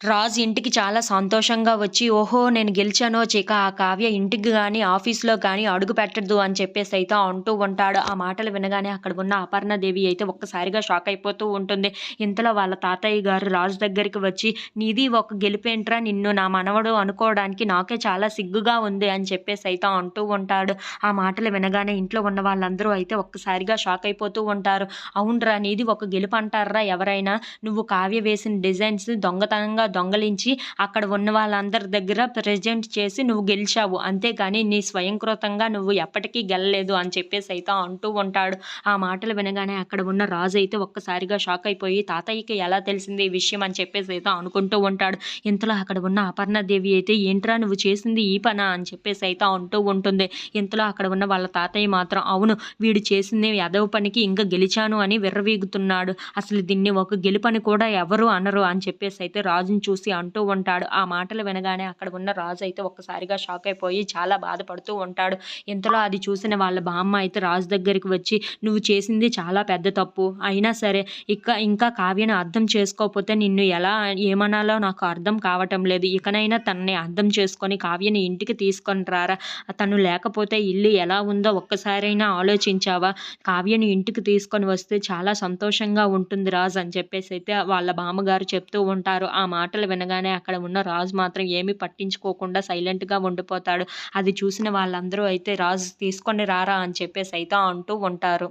రాజు ఇంటికి చాలా సంతోషంగా వచ్చి, ఓహో! నేను గెలిచాను. ఇక ఆ కావ్య ఇంటికి గాని, ఆఫీస్‌లో గాని అడుగు పెట్టదు అని చెప్పేసైతే అంటూ ఉంటాడు. ఆ మాటలు వినగానే అక్కడ ఉన్న అపర్ణాదేవి అయితే ఒక్కసారిగా షాక్ అయిపోతూ ఉంటుంది. ఇంతలో వాళ్ళ తాతయ్య గారు రాజు దగ్గరికి వచ్చి, "నీది ఒక గెలుపేంట్రా? నిన్ను నా మనవడు అనుకోవడానికి నాకే చాలా సిగ్గుగా ఉంది" అని చెప్పేసైతే అంటూ ఉంటాడు. ఆ మాటలు వినగానే ఇంట్లో ఉన్న వాళ్ళందరూ అయితే ఒక్కసారిగా షాక్ అయిపోతూ ఉంటారు. "అవునురా! నీది ఒక గెలుపంటార్రా ఎవరైనా? నువ్వు కావ్య వేసిన డిజైన్స్ దొంగతనంగా దొంగలించి అక్కడ ఉన్న వాళ్ళందరి దగ్గర ప్రెజెంట్ చేసి నువ్వు గెలిచావు. అంతేగాని నీ స్వయంకృతంగా నువ్వు ఎప్పటికీ గెలలేదు" అని చెప్పేసైతే అంటూ ఉంటాడు. ఆ మాటలు వినగానే అక్కడ ఉన్న రాజైతే ఒక్కసారిగా షాక్ అయిపోయి తాతయ్యకి ఎలా తెలిసింది ఈ విషయం అని చెప్పేసైతే అనుకుంటూ ఉంటాడు. ఇంతలో అక్కడ ఉన్న అపర్ణాదేవి అయితే ఏంట్రా నువ్వు చేసింది ఈ పనా? అని చెప్పేసైతే అంటూ ఉంటుంది. ఇంతలో అక్కడ ఉన్న వాళ్ళ తాతయ్య మాత్రం అవును వీడు చేసింది ఎదవ పనికి ఇంకా గెలిచాను అని విర్రవీగుతున్నాడు. అసలు దీన్ని ఒక గెలుపని కూడా ఎవరు అనరు అని చెప్పేసైతే రాజుని చూసి అంటూ ఉంటాడు. ఆ మాటలు వినగానే అక్కడ ఉన్న రాజు అయితే ఒక్కసారిగా షాక్ అయిపోయి చాలా బాధపడుతూ ఉంటాడు. ఇంతలో అది చూసిన వాళ్ళ బామ్మ అయితే రాజు దగ్గరికి వచ్చి, "నువ్వు చేసింది చాలా పెద్ద తప్పు. అయినా సరే ఇంకా కావ్యని అర్థం చేసుకోకపోతే నిన్ను ఎలా ఏమనాలో నాకు అర్థం కావటం లేదు. ఇకనైనా తనని అర్థం చేసుకొని కావ్యని ఇంటికి తీసుకొని రారా. తను లేకపోతే ఇల్లు ఎలా ఉందో ఒక్కసారైనా ఆలోచించావా? కావ్యని ఇంటికి తీసుకొని వస్తే చాలా సంతోషంగా ఉంటుంది రాజు" అని చెప్పేసైతే వాళ్ళ బామ్మగారు చెప్తూ ఉంటారు. ఆ మాటలు వినగానే అక్కడ ఉన్న రాజు మాత్రం ఏమీ పట్టించుకోకుండా సైలెంట్‌గా ఉండిపోతాడు. అది చూసిన వాళ్ళందరూ అయితే రాజు తీసుకొని రారా అని చెప్పేసైతే అంటూ ఉంటారు.